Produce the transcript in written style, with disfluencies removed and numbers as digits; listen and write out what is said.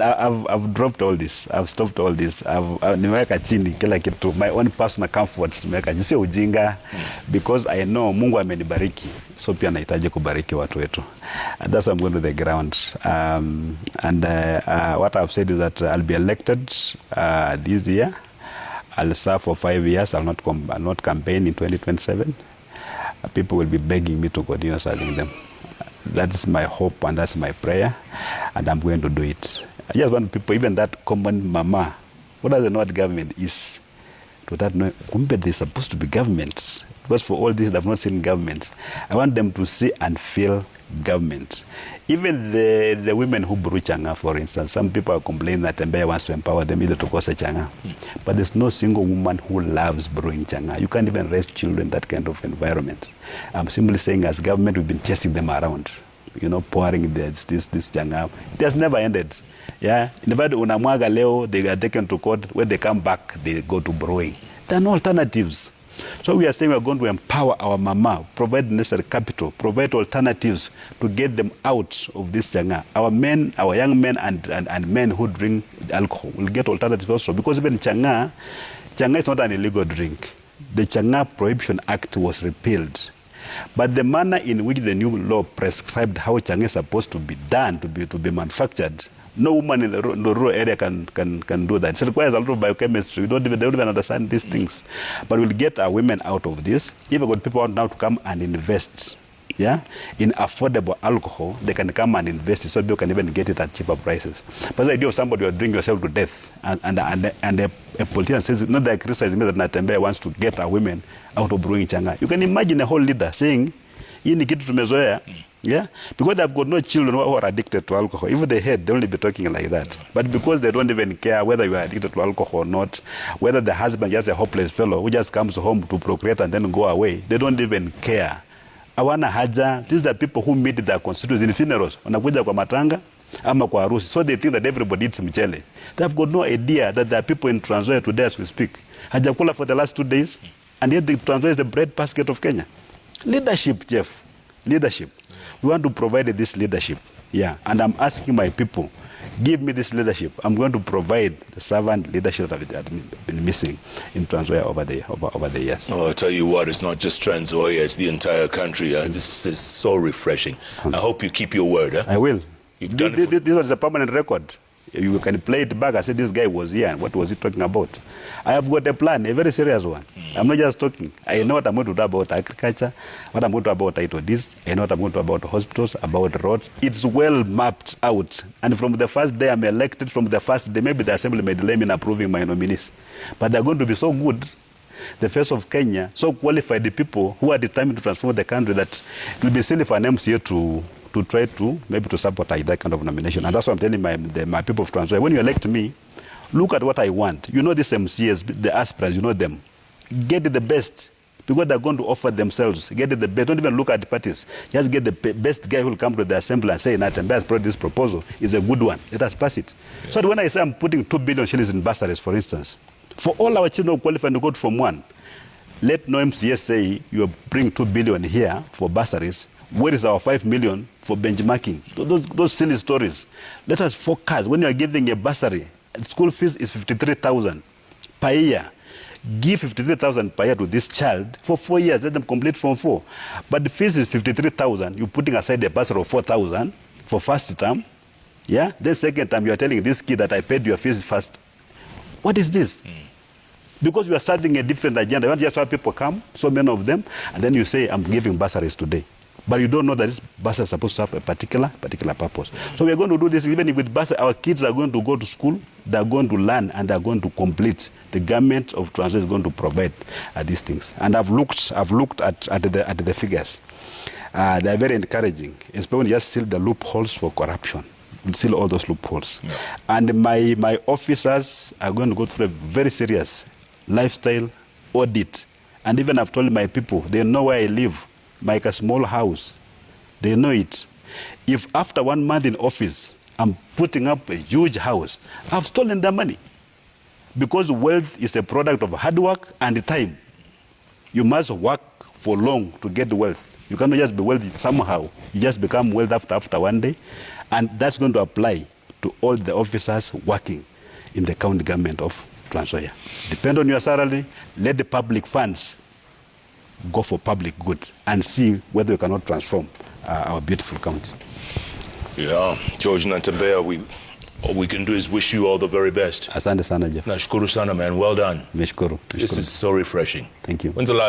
I've dropped all this. I've stopped all this. Nimeweka chini kila kitu. My own personal comforts nimeweka chini. Sio ujinga because I know Mungu amenibariki. So pia nahitaji kubariki watu wetu. And that's why I'm going to the ground. What I've said is that I'll be elected this year. I'll serve for 5 years. I'll not campaign in 2027. People will be begging me to continue serving them. That's my hope and that's my prayer, and I'm going to do it. I just want people, even that common mama, who doesn't know what government is, to that know, they're supposed to be government. Because for all this, they've not seen government. I want them to see and feel government. Even the women who brew changa, for instance, some people are complaining that Natembeya wants to empower them either to cause a changa. But there's no single woman who loves brewing changa. You can't even raise children in that kind of environment. I'm simply saying as government, we've been chasing them around, pouring this changa. It has never ended. Yeah, in fact, unamwaga leo, they are taken to court. When they come back, they go to brewing. There are no alternatives. So we are saying we are going to empower our mama, provide necessary capital, provide alternatives to get them out of this changa. Our men, our young men and men who drink alcohol will get alternatives also, because even changa is not an illegal drink. The Changa Prohibition Act was repealed. But the manner in which the new law prescribed how changa is supposed to be done, to be manufactured, no woman in the rural area can do that. It requires a lot of biochemistry. They don't even understand these things. But we'll get our women out of this. If we've got people out now to come and invest, in affordable alcohol, they can come and invest it so people can even get it at cheaper prices. But the idea of somebody who drink yourself to death and a politician says, not that criticizing me that Natembeya wants to get our women out of brewing changa. You can imagine a whole leader saying, hii ni kitu tumezoea. Yeah, because they've got no children who are addicted to alcohol. If they had, they only be talking like that. But because they don't even care whether you are addicted to alcohol or not, whether the husband is just a hopeless fellow who just comes home to procreate and then go away, they don't even care. Awana haja. These are people who meet their constituents in funerals. Wanakuja kwa matanga ama kwa harusi. So they think that everybody eats mchele. They've got no idea that there are people in Trans Nzoia today as we speak. Hajakula for the last 2 days, and yet the Trans Nzoia is the bread basket of Kenya. Leadership, Jeff. Leadership. We want to provide this leadership. Yeah. And I'm asking my people, give me this leadership. I'm going to provide the servant leadership that I've been missing in Trans Nzoia over the years. Oh, I'll tell you what, it's not just Trans Nzoia, it's the entire country. This is so refreshing. I hope you keep your word. Huh? I will. You've done this was a permanent record. You can play it back. I said, this guy was here, and what was he talking about? I have got a plan, a very serious one. I'm not just talking. I know what I'm going to do about agriculture, what I'm going to do about title deeds, I know what I'm going to do about hospitals, about roads. It's well mapped out. And from the first day I'm elected, from the first day, maybe the assembly may delay me in approving my nominees. But they're going to be so good, the face of Kenya, so qualified the people who are determined to transform the country, that it will be silly for an MCA to try to maybe to sabotage that kind of nomination. And that's what I'm telling my people of Trans Nzoia. When you elect me, look at what I want. You know these MCAs, the aspirants, you know them. Get the best, because they're going to offer themselves. Get the best. Don't even look at the parties. Just get the best guy who will come to the assembly and say, Natembeya has brought this proposal. It's a good one. Let us pass it. Yeah. So when I say I'm putting 2 billion shillings in bursaries, for instance, for all our children who qualify to go to Form 1, let no MCA say you bring 2 billion here for bursaries. Where is our 5 million for benchmarking? Those silly stories. Let us focus. When you are giving a bursary, school fees is 53,000 per year. Give 53,000 per year to this child for 4 years. Let them complete Form 4. But the fees is 53,000. You're putting aside a bursary of 4,000 for first term. Yeah. Then second term, you are telling this kid that I paid your fees first. What is this? Because you are serving a different agenda. You want just have people come, so many of them, and then you say, I'm giving bursaries today. But you don't know that this bursary is supposed to have a particular purpose. So we are going to do this even with bursary. Our kids are going to go to school, they are going to learn, and they are going to complete. The government of Trans Nzoia is going to provide these things. And I've looked at the figures. They are very encouraging. Especially when you just seal the loopholes for corruption. We'll seal all those loopholes. Yeah. And my officers are going to go through a very serious lifestyle audit. And even I've told my people, they know where I live. Like a small house. They know it. If after 1 month in office, I'm putting up a huge house, I've stolen their money. Because wealth is a product of hard work and time. You must work for long to get the wealth. You cannot just be wealthy somehow. You just become wealthy after 1 day. And that's going to apply to all the officers working in the county government of Trans Nzoia. Depend on your salary, let the public funds go for public good and see whether we cannot transform our beautiful county. Yeah, George Natembeya, all we can do is wish you all the very best. Asante sana, Jeff. Nashukuru sana, man. Well done. Meshukuru. This is so refreshing. Thank you. When's the last